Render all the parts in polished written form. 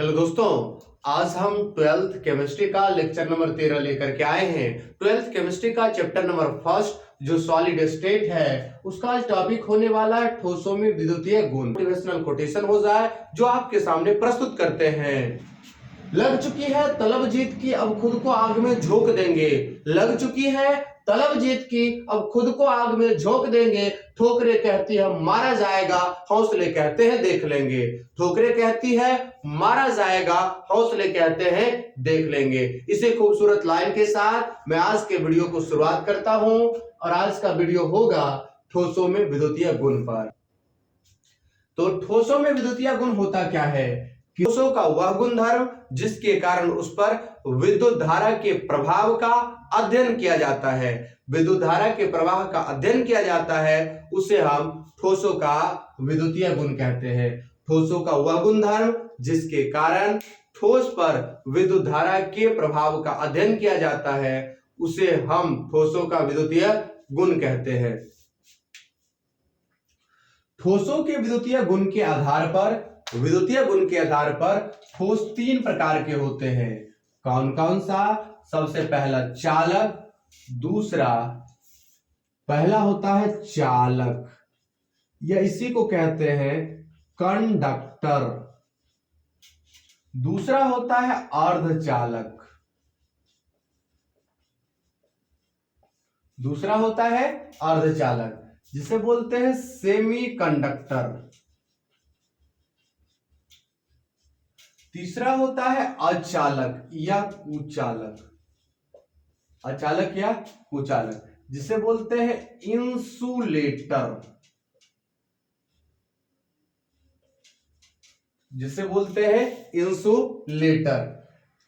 Hello दोस्तों, आज हम 12th केमिस्ट्री का लेक्चर नंबर 13 लेकर के आए हैं। 12th केमिस्ट्री का चैप्टर नंबर फर्स्ट जो सॉलिड स्टेट है उसका आज टॉपिक होने वाला है ठोसों में विद्युतीय गुण। मोटिवेशनल कोटेशन हो जाए जो आपके सामने प्रस्तुत करते हैं। लग चुकी है तलब जीत की, अब खुद को आग में झोंक देंगे। लग चुकी है तलब जीत की, अब खुद को आग में झोंक देंगे। ठोकरे कहती है मारा जाएगा, हौसले कहते हैं देख लेंगे। ठोकरे कहती है मारा जाएगा, हौसले कहते हैं देख लेंगे। इसी खूबसूरत लाइन के साथ मैं आज के वीडियो को शुरुआत करता हूं और आज का वीडियो होगा ठोसों में विद्युतीय गुण पर। तो ठोसों में विद्युतीय गुण होता क्या है? ठोसों का वह गुणधर्म जिसके कारण उस पर विद्युत धारा के प्रभाव का अध्ययन किया जाता है। विद्युत धारा के प्रवाह का अध्ययन किया जाता है, उसे हम ठोसों का विद्युतीय गुण कहते हैं। ठोसों का वह गुणधर्म जिसके कारण ठोस पर विद्युत धारा के प्रभाव का अध्ययन किया जाता है, उसे हम ठोसों का विद्युतीय गुण कहते हैं। ठोसों के विद्युतीय गुण के आधार पर ठोस तीन प्रकार के होते हैं। कौन कौन सा? सबसे पहला चालक, दूसरा पहला होता है चालक या इसी को कहते हैं कंडक्टर। दूसरा होता है अर्धचालक, जिसे बोलते हैं सेमी कंडक्टर। तीसरा होता है अचालक या कुचालक, जिसे बोलते हैं इंसुलेटर।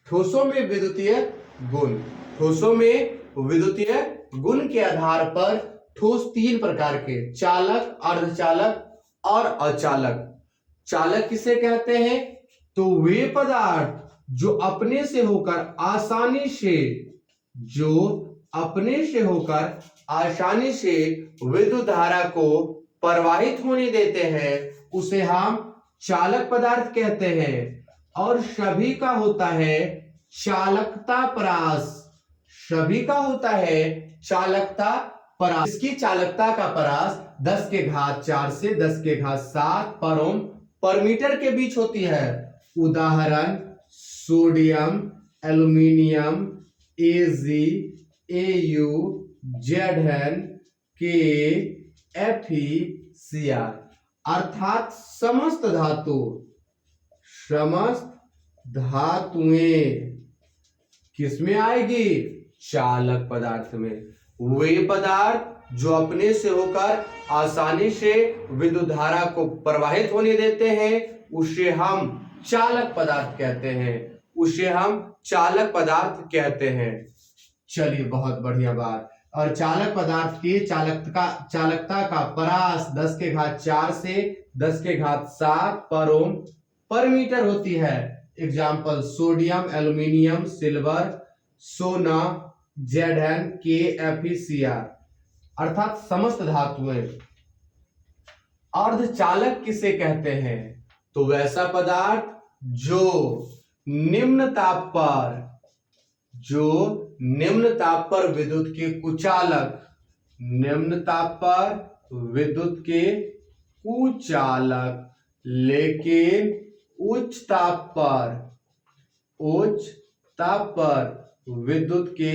ठोसों में विद्युतीय गुण के आधार पर ठोस तीन प्रकार के, चालक, अर्धचालक और अचालक। चालक किसे कहते हैं? तो वे पदार्थ जो अपने से होकर आसानी से विद्युत धारा को प्रवाहित होने देते हैं, उसे हम चालक पदार्थ कहते हैं। और सभी का होता है चालकता परास। इसकी चालकता का परास 10 के घात 4 से 10 के घात 7 पर ओम पर मीटर के बीच होती है। उदाहरण sodium, aluminium, Ag, Au, Zn, K, FeCr अर्थात समस्त धातुएं किसमें आएगी? चालक पदार्थ में। वे पदार्थ जो अपने से होकर आसानी से विद्युत धारा को प्रवाहित होने देते हैं, उसे हम चालक पदार्थ कहते हैं। चलिए, बहुत बढ़िया बात। और चालक पदार्थ की चालकता का परास 10 के घात 4 से 10 के घात 7 पर ओम पर मीटर होती है। एग्जाम्पल सोडियम, एल्यूमिनियम, सिल्वर, सोना, Zn, K, FeCr अर्थात समस्त धातुएं। अर्धचालक किसे कहते हैं? तो वैसा पदार्थ जो निम्न ताप पर विद्युत के कुचालक, लेकिन उच्च ताप पर विद्युत के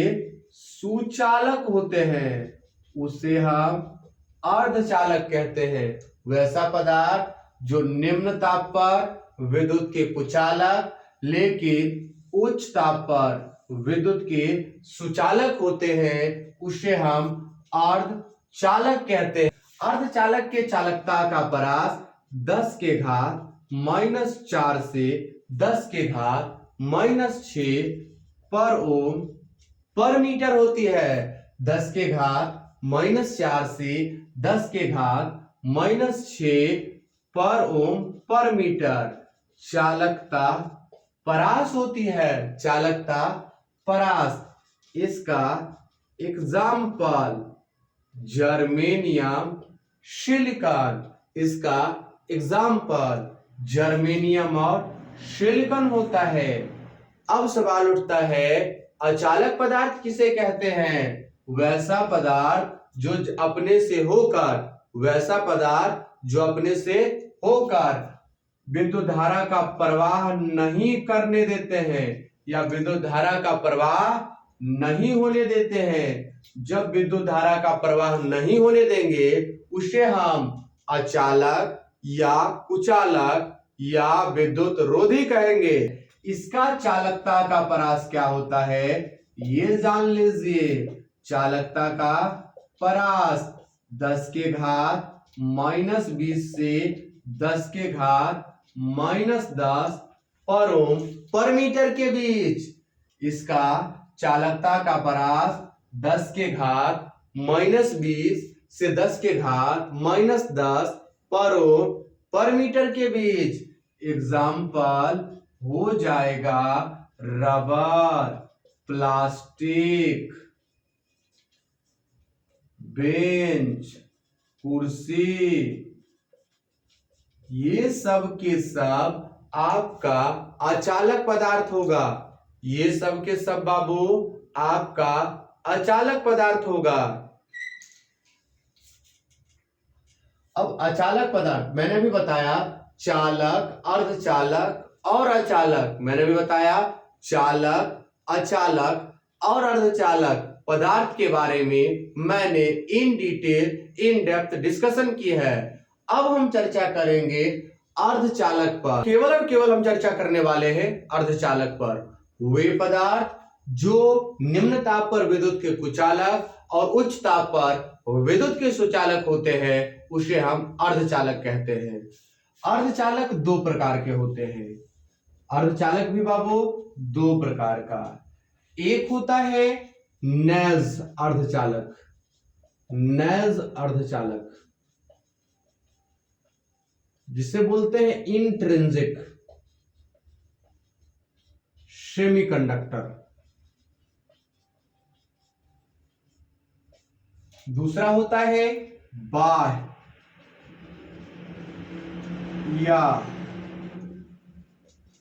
सुचालक होते हैं, उसे हम अर्धचालक कहते हैं। वैसा पदार्थ जो निम्न ताप पर विद्युत के कुचालक लेकिन उच्च ताप पर विद्युत के सुचालक होते हैं, उसे हम अर्धचालक कहते हैं। अर्धचालक के चालकता का परास 10 के घात -4 से 10 के घात -6 पर ओम पर मीटर होती है। 10 के घात -4 से 10 के घात -6 पर ओम पर मीटर चालकता परास होती है। इसका एग्जाम्पल जर्मेनियम, सिलिकॉन। और सिलिकॉन होता है। अब सवाल उठता है, अचालक पदार्थ किसे कहते हैं? वैसा पदार्थ जो अपने से होकर, वैसा पदार्थ जो अपने से होकर विद्युत धारा का प्रवाह नहीं करने देते हैं या विद्युत धारा का प्रवाह नहीं होने देते हैं। जब विद्युत धारा का प्रवाह नहीं होने देंगे उसे हम अचालक या कुचालक या विद्युत रोधी कहेंगे। इसका चालकता का परास क्या होता है ये जान लीजिए। चालकता का परास 10 के घात -20 से 10 के घात -10 पर ओम पर मीटर के बीच। इसका चालकता का परास 10 के घात -20 से 10 के घात -10 पर ओम पर मीटर के बीच। एग्जाम्पल हो जाएगा रबर, प्लास्टिक, बेंच, कुर्सी। ये सब के सब आपका अचालक पदार्थ होगा। ये सब के सब बाबू आपका अचालक पदार्थ होगा। अब अचालक पदार्थ मैंने भी बताया, चालक, अर्धचालक और अचालक। मैंने भी बताया चालक, अचालक और अर्धचालक पदार्थ के बारे में मैंने in detail in depth discussion की है। अब हम चर्चा करेंगे अर्धचालक पर। केवल और केवल हम चर्चा करने वाले हैं अर्धचालक पर। वे पदार्थ जो निम्न ताप पर विद्युत के कुचालक और उच्च ताप पर विद्युत के सुचालक होते हैं उसे हम अर्धचालक कहते हैं। अर्धचालक दो प्रकार के होते हैं। अर्धचालक भी बाबू दो प्रकार का। एक होता है नैज अर्धचालक। नैज अर्धचालक जिसे बोलते हैं इंट्रिंसिक सेमीकंडक्टर। दूसरा होता है बाह्य या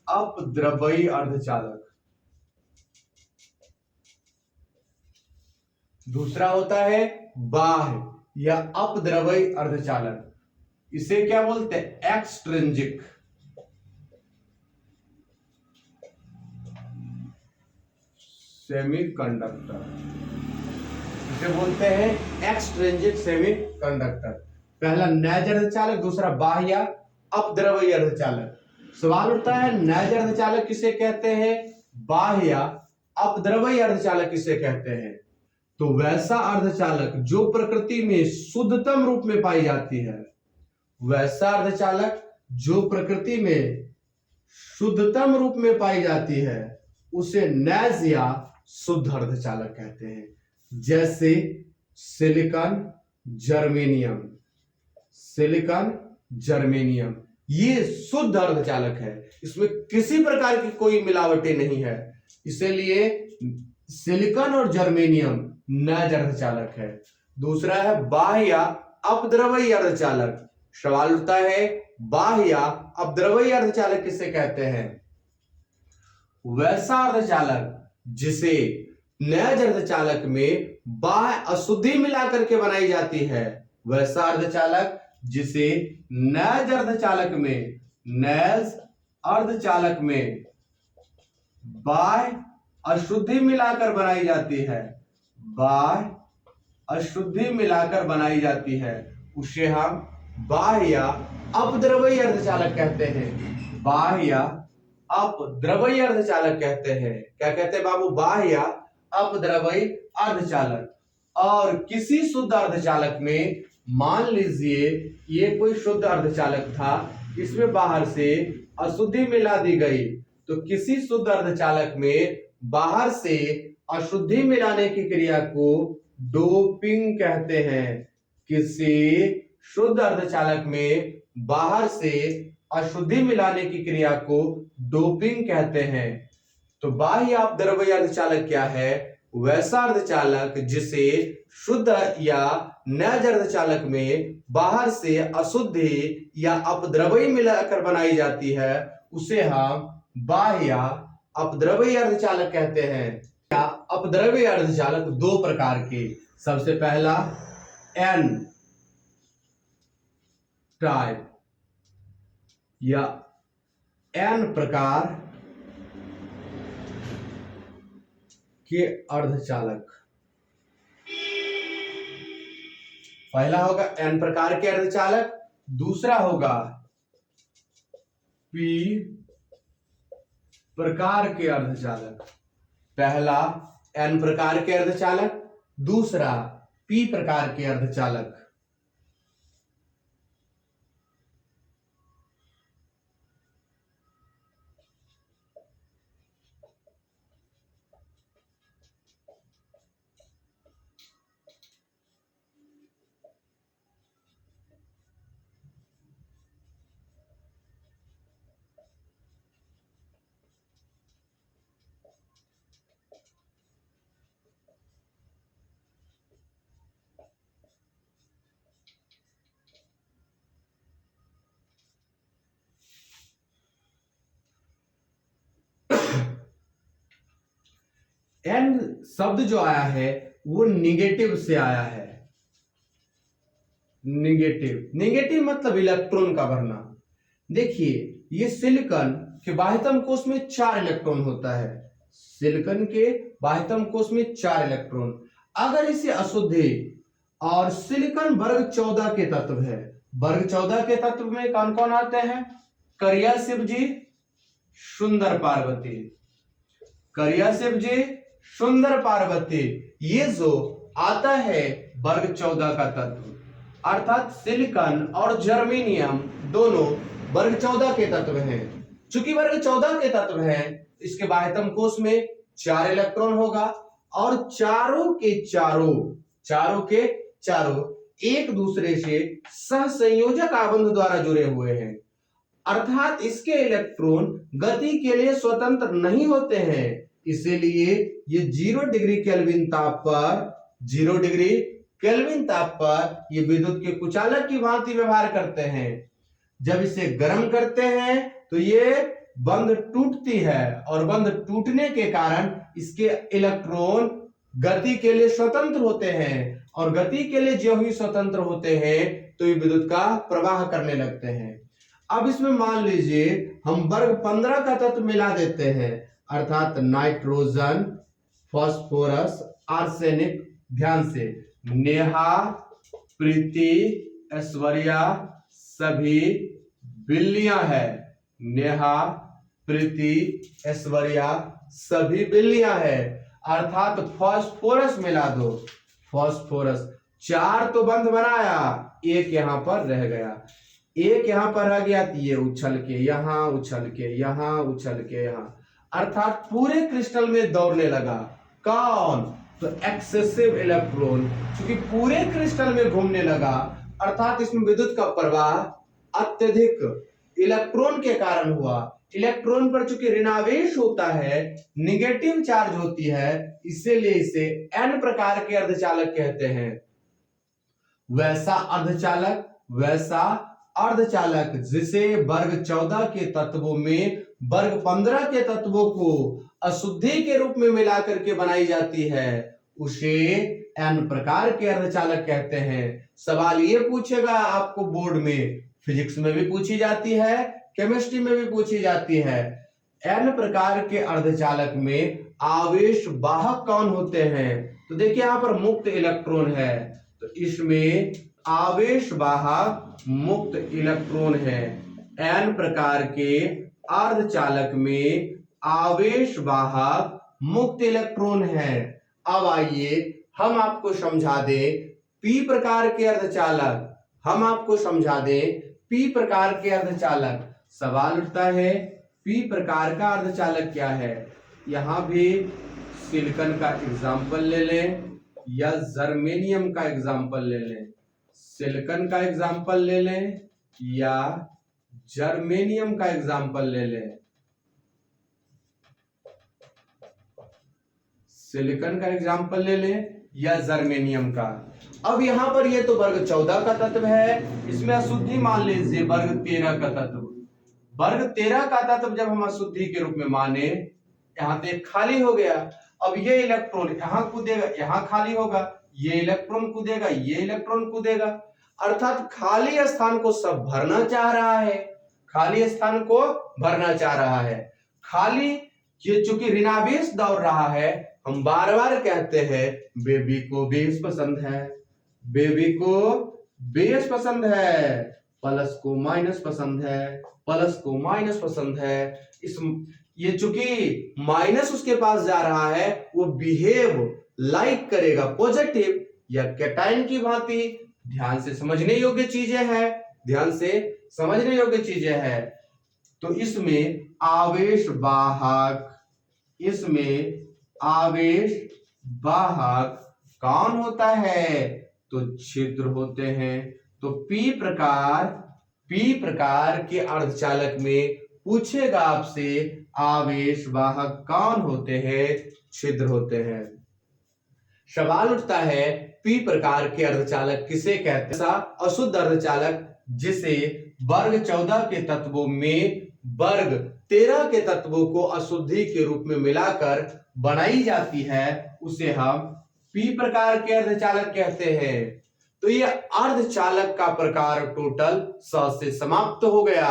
अपद्रव्यी अर्धचालक। दूसरा होता है बाह्य या अपद्रव्यी अर्धचालक। इसे क्या बोलते हैं? एक्सट्रिंसिक। सेमीकंडक्टर इसे बोलते हैं एक्सट्रिंसिक सेमीकंडक्टर। पहला नैज अर्धचालक, दूसरा बाह्य अपद्रव्यी अर्धचालक। सवाल उठता है नैज अर्धचालक किसे कहते हैं, बाह्य अपद्रव्यी अर्धचालक किसे कहते हैं? तो वैसा अर्धचालक जो प्रकृति में शुद्धतम रूप में पाई जाती है, वैसा अर्धचालक जो प्रकृति में शुद्धतम रूप में पाई जाती है उसे नैज या शुद्ध अर्धचालक कहते हैं। जैसे सिलिकॉन, जर्मेनियम। सिलिकॉन, जर्मेनियम ये शुद्ध अर्धचालक है, इसमें किसी प्रकार की कोई मिलावटें नहीं है, इसलिए सिलिकॉन और जर्मेनियम नैज अर्धचालक है। दूसरा है बाह्य अपद्रव्यी अर्धचालक। सवाल उठता है बाह्य अपद्रव्यी अर्धचालक किसे कहते हैं? वैसा अर्धचालक जिसे नैज अर्धचालक में बाह्य अशुद्धि मिलाकर के बनाई जाती है, वैसा अर्धचालक जिसे नैज अर्धचालक में बाह्य अशुद्धि मिलाकर बनाई जाती है, बाह्य अशुद्धि मिलाकर बनाई जाती है, उसे हम बाह्य अपद्रव्यी अर्धचालक कहते हैं। बाह्य अपद्रव्यी अर्धचालक कहते हैं। क्या कहते हैं बाबू? बाह्य अपद्रव्यी अर्धचालक। और किसी शुद्ध अर्धचालक में मान लीजिए ये कोई शुद्ध अर्धचालक था, इसमें बाहर से अशुद्धि मिला दी गई, तो किसी शुद्ध अर्धचालक में बाहर से अशुद्धि मिलाने की क्रिया को डोपिंग कहते हैं। किसी शुद्ध अर्धचालक में बाहर से अशुद्धि मिलाने की क्रिया को डोपिंग कहते हैं। तो बाह्य अपद्रव्यी अर्धचालक क्या है? वैसा अर्धचालक जिसे शुद्ध या नैज अर्धचालक में बाहर से अशुद्धि या अपद्रव्यी मिलाकर बनाई जाती है, उसे हम बाह्य अपद्रव्य अर्धचालक कहते हैं। अपद्रव्य अर्धचालक दो प्रकार के, सबसे पहला एन टाइप या एन प्रकार के अर्धचालक। पहला होगा एन प्रकार के अर्धचालक, दूसरा होगा पी प्रकार के अर्धचालक। पहला एन प्रकार के अर्धचालक, दूसरा पी प्रकार के अर्धचालक। एन शब्द जो आया है वो निगेटिव से आया है। निगेटिव मतलब इलेक्ट्रॉन का भरना। देखिए ये सिलिकॉन के बाह्यतम कोश में 4 इलेक्ट्रॉन होता है। सिलिकॉन के बाह्यतम कोश में 4 इलेक्ट्रॉन। अगर इसे अशुद्धि और सिलिकॉन वर्ग 14 के तत्व है। वर्ग 14 के तत्व में कौन कौन आते हैं? करिया शिव जी, सुंदर पार्वती। करिया शिव जी, सुंदर पार्वती, ये जो आता है वर्ग 14 का तत्व, अर्थात सिलिकॉन और जर्मेनियम दोनों वर्ग 14 के तत्व हैं। चूंकि वर्ग 14 के तत्व हैं, इसके बाह्यतम कोश में 4 इलेक्ट्रॉन होगा और चारों के चारों एक दूसरे से सहसंयोजक आबंध द्वारा जुड़े हुए हैं। अर्थात इसके इलेक्ट्रॉन गति के लिए स्वतंत्र नहीं होते हैं। इसीलिए ये 0 डिग्री केल्विन ताप पर ये विद्युत के कुचालक की भांति व्यवहार करते हैं। जब इसे गर्म करते हैं तो ये बंध टूटती है और बंध टूटने के कारण इसके इलेक्ट्रॉन गति के लिए स्वतंत्र होते हैं और गति के लिए जो ही स्वतंत्र होते हैं तो ये विद्युत का प्रवाह करने लगते हैं। अब इसमें मान लीजिए हम वर्ग 15 का तत्व मिला देते हैं, अर्थात नाइट्रोजन, फास्फोरस, आर्सेनिक। ध्यान से, नेहा, प्रीति, ऐश्वर्या सभी बिल्लियां हैं। नेहा, प्रीति, ऐश्वर्या सभी बिल्लियां हैं। अर्थात फास्फोरस मिला दो। फास्फोरस 4 तो बंध बनाया, एक यहां पर रह गया। एक यहां पर रह गया तो ये उछल के यहां, उछल के यहां, उछल के यहां, अर्थात पूरे क्रिस्टल में दौड़ने लगा। कौन? तो एक्सेसिव इलेक्ट्रॉन, क्योंकि पूरे क्रिस्टल में घूमने लगा, अर्थात इसमें विद्युत का प्रवाह अत्यधिक इलेक्ट्रॉन के कारण हुआ। इलेक्ट्रॉन पर चूंकि ऋणावेश होता है, निगेटिव चार्ज होती है, इसीलिए इसे एन प्रकार के अर्धचालक कहते हैं। वैसा अर्धचालक जिसे वर्ग 14 के तत्वों में वर्ग 15 के तत्वों को अशुद्धि के रूप में मिलाकर के बनाई जाती है, उसे एन प्रकार के अर्धचालक कहते हैं। सवाल ये पूछेगा आपको बोर्ड में, फिजिक्स में भी पूछी जाती है, केमिस्ट्री में भी पूछी जाती है। एन प्रकार के अर्धचालक में आवेश वाहक कौन होते हैं? तो देखिए यहां पर मुक्त इलेक्ट्रॉन है, तो इसमें आवेश वाहक मुक्त इलेक्ट्रॉन है। एन प्रकार के अर्धचालक में आवेश वाहक मुक्त इलेक्ट्रॉन है। अब आइए हम आपको समझा दें पी प्रकार के अर्धचालक। सवाल उठता है पी प्रकार का अर्धचालक क्या है? यहां भी सिलिकॉन का एग्जाम्पल ले लें या जर्मेनियम का एग्जाम्पल ले लें। सिलिकॉन का एग्जाम्पल ले लें या जर्मेनियम का एग्जाम्पल ले लें। सिलिकॉन का एग्जाम्पल ले लें या जर्मेनियम का। अब यहां पर ये तो वर्ग 14 का तत्व है, इसमें अशुद्धि मान लीजिए वर्ग 13 का तत्व। वर्ग 13 का तत्व जब हम अशुद्धि के रूप में माने, यहाँ तो एक खाली हो गया, अब ये इलेक्ट्रॉन यहाँ कूदेगा, यहाँ खाली होगा, ये इलेक्ट्रॉन कूदेगा, ये इलेक्ट्रॉन कूदेगा, अर्थात खाली स्थान को सब भरना चाह रहा है, खाली स्थान को भरना चाह रहा है। खाली ये चूंकि ऋणावेश दौड़ रहा है, हम बार बार कहते हैं बेबी को बेस पसंद है, बेबी को बेस पसंद है, प्लस को माइनस पसंद है, प्लस को माइनस पसंद है। इस ये चूंकि माइनस उसके पास जा रहा है, वो बिहेव लाइक करेगा पॉजिटिव या कैटायन की भांति। ध्यान से समझने योग्य चीजें हैं, ध्यान से समझने योग्य चीजें हैं। तो इसमें आवेश वाहक, इसमें आवेश वाहक कौन होता है? तो छिद्र होते हैं। तो पी प्रकार के अर्धचालक में पूछेगा आपसे आवेश वाहक कौन होते हैं? छिद्र होते हैं। सवाल उठता है पी प्रकार के अर्धचालक किसे कहते हैं? अशुद्ध अर्धचालक जिसे वर्ग 14 के तत्वों में वर्ग 13 के तत्वों को अशुद्धि के रूप में मिलाकर बनाई जाती है, उसे हम पी प्रकार के अर्धचालक कहते हैं। तो ये अर्धचालक का प्रकार टोटल 100 से समाप्त हो गया।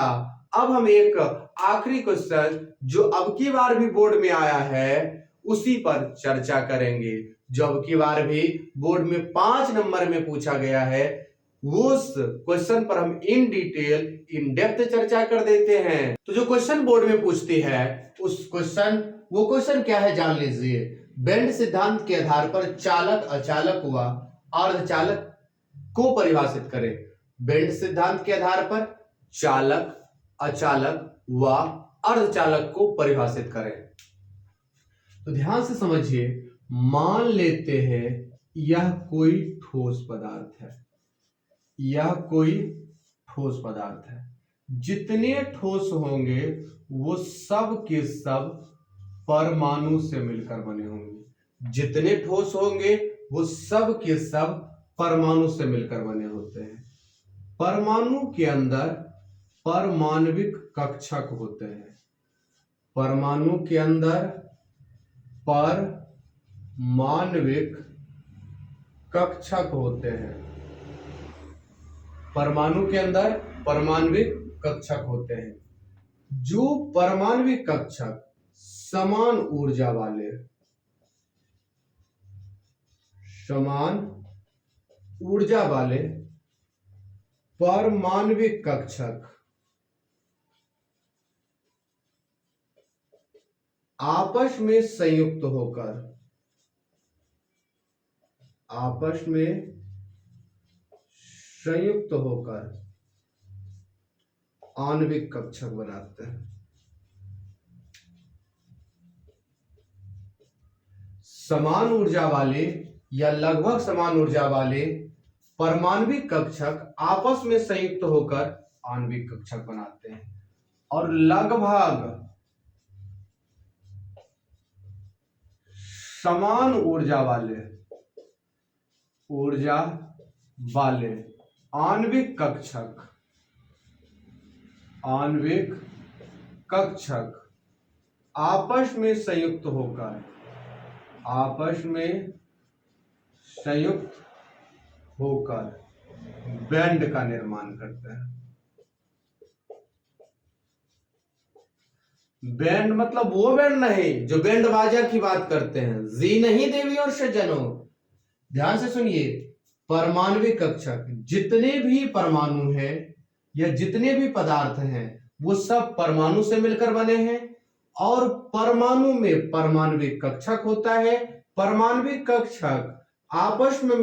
अब हम एक आखिरी क्वेश्चन जो अब की बार भी बोर्ड में आया है उसी पर चर्चा करेंगे। जो अब की बार भी बोर्ड में 5 नंबर में पूछा गया है, उस क्वेश्चन पर हम इन डिटेल इन डेप्थ चर्चा कर देते हैं। तो जो क्वेश्चन बोर्ड में पूछती है वो क्वेश्चन क्या है जान लीजिए। बेंड सिद्धांत के आधार पर चालक, अचालक व अर्धचालक को परिभाषित करें। बेंड सिद्धांत के आधार पर चालक, अचालक व अर्धचालक को परिभाषित करें। तो ध्यान से समझिए, मान लेते हैं यह कोई ठोस पदार्थ है, यह कोई ठोस पदार्थ है। जितने ठोस होंगे वो सब के सब परमाणु से मिलकर बने होंगे। जितने ठोस होंगे वो सब के सब परमाणु से मिलकर बने होते हैं। परमाणु के अंदर परमाणविक कक्षक होते हैं। परमाणु के अंदर परमाणविक कक्षक होते हैं। परमाणु के अंदर परमाणविक कक्षक होते हैं। जो परमाणविक कक्षक समान ऊर्जा वाले, समान ऊर्जा वाले परमाणविक कक्षक आपस में संयुक्त होकर आणविक कक्षक बनाते हैं। समान ऊर्जा वाले या लगभग समान ऊर्जा वाले परमाणविक कक्षक आपस में संयुक्त होकर आणविक कक्षक बनाते हैं। और लगभग समान ऊर्जा वाले आणविक कक्षक आपस में संयुक्त होकर बैंड का निर्माण करते हैं। बैंड मतलब वो बैंड नहीं जो बैंड बाजा की बात करते हैं। जी नहीं देवी और सज्जनों, ध्यान से सुनिए। परमाणविक कक्षक जितने भी परमाणु हैं या जितने भी पदार्थ हैं वो सब परमाणु से मिलकर बने हैं। और परमाणु में परमाणविक कक्षक होता है। परमाणविक कक्षक आपस में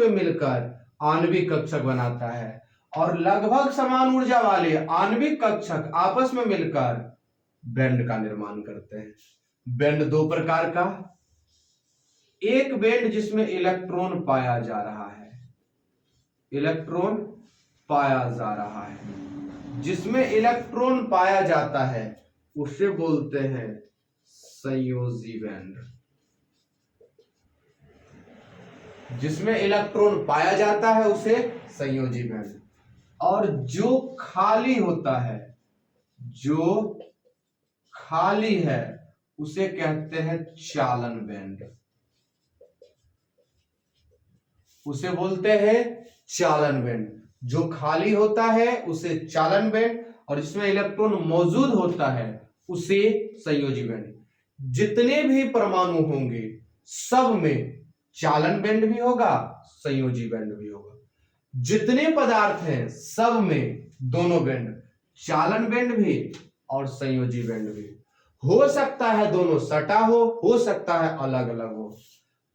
मिलकर आणविक कक्षक बनाता है। और लगभग समान ऊर्जा वाले आणविक कक्षक आपस में मिलकर बैंड का निर्माण करते हैं। बैंड दो प्रकार का, एक बैंड जिसमें इलेक्ट्रॉन पाया जा रहा है, जिसमें इलेक्ट्रॉन पाया जाता है उसे बोलते हैं संयोजी बैंड। जिसमें इलेक्ट्रॉन पाया जाता है उसे संयोजी बैंड। और जो खाली होता है, जो खाली है उसे कहते हैं चालन बैंड, उसे बोलते हैं चालन बैंड। जो खाली होता है उसे चालन बैंड, और जिसमें इलेक्ट्रॉन मौजूद होता है उसे संयोजी बैंड। जितने भी परमाणु होंगे सब में चालन बैंड भी होगा, संयोजी बैंड भी होगा। जितने पदार्थ हैं सब में दोनों बैंड, चालन बैंड भी और संयोजी बैंड भी। हो सकता है दोनों सटा हो सकता है अलग अलग हो।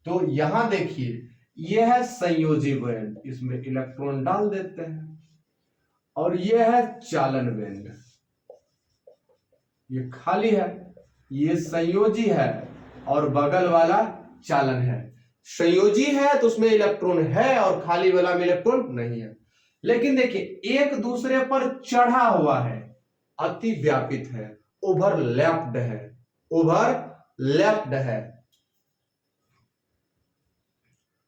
तो यहां देखिए यह है संयोजी बैंड, इसमें इलेक्ट्रॉन डाल देते हैं, और यह है चालन बैंड, ये खाली है, ये संयोजी है और बगल वाला चालन है। संयोजी है तो उसमें इलेक्ट्रॉन है और खाली वाला में इलेक्ट्रॉन नहीं है। लेकिन देखिए एक दूसरे पर चढ़ा हुआ है, अति व्यापित है, ओवरलैप्ड है, ओवरलैप्ड है।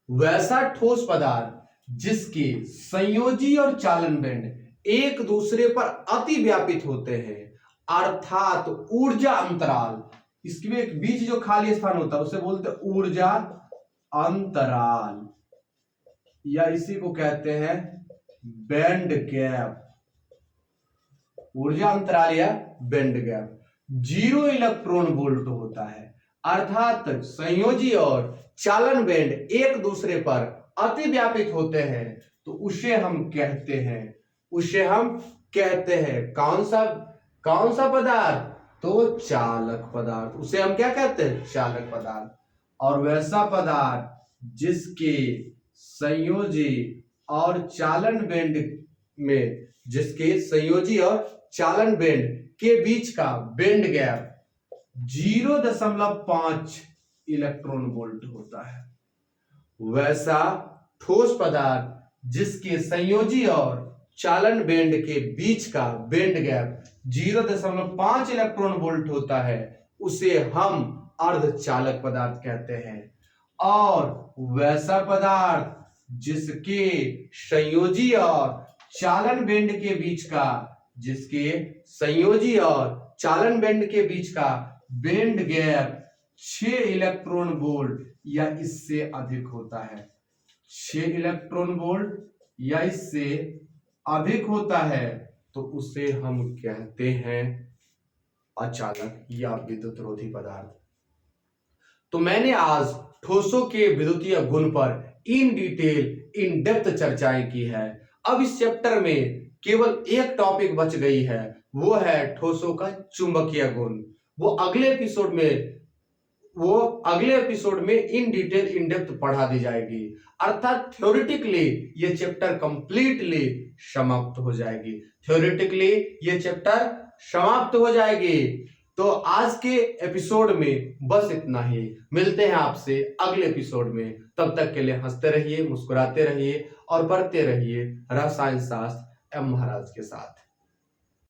वैसा ठोस पदार्थ जिसके संयोजी और चालन बैंड एक दूसरे पर अति व्यापित होते हैं, अर्थात ऊर्जा अंतराल, इसके बीच जो खाली स्थान होता है उसे बोलते हैं ऊर्जा अंतराल, या इसी को कहते हैं बैंड गैप। ऊर्जा अंतराल या बैंड गैप 0 इलेक्ट्रॉन वोल्ट होता है, अर्थात संयोजी और चालन बैंड एक दूसरे पर अति व्यापित होते हैं, तो उसे हम कहते हैं कौन सा पदार्थ? तो चालक पदार्थ। उसे हम क्या कहते हैं? चालक पदार्थ। और वैसा पदार्थ जिसके संयोजी और चालन बैंड में, जिसके संयोजी और चालन बैंड के बीच का बैंड गैप 0.5 इलेक्ट्रॉन वोल्ट होता है, वैसा ठोस पदार्थ जिसके संयोजी और चालन बैंड के बीच का बैंड गैप 0.5 इलेक्ट्रॉन वोल्ट होता है, उसे हम अर्धचालक पदार्थ कहते हैं। और वैसा पदार्थ जिसके संयोजी और चालन बैंड के बीच का, जिसके संयोजी और चालन बैंड के बीच का बैंड गैप 6 इलेक्ट्रॉन वोल्ट या इससे अधिक होता है, 6 इलेक्ट्रॉन वोल्ट या इससे अधिक होता है, तो उसे हम कहते हैं अचालक या विद्युत रोधी पदार्थ। तो मैंने आज ठोसों के विद्युतीय गुण पर इन डिटेल इन डेप्थ चर्चाएं की है। अब इस चैप्टर में केवल एक टॉपिक बच गई है, वो है ठोसों का चुंबकीय गुण। वो अगले एपिसोड में इन डिटेल इन डेप्थ पढ़ा दी जाएगी, अर्थात थ्योरेटिकली ये चैप्टर कंप्लीटली समाप्त हो जाएगी। तो आज के एपिसोड में बस इतना ही। मिलते हैं आपसे अगले एपिसोड में। तब तक के लिए हंसते रहिए, मुस्कुराते रहिए और पढ़ते रहिए रसायन शास्त्र एम महाराज के साथ।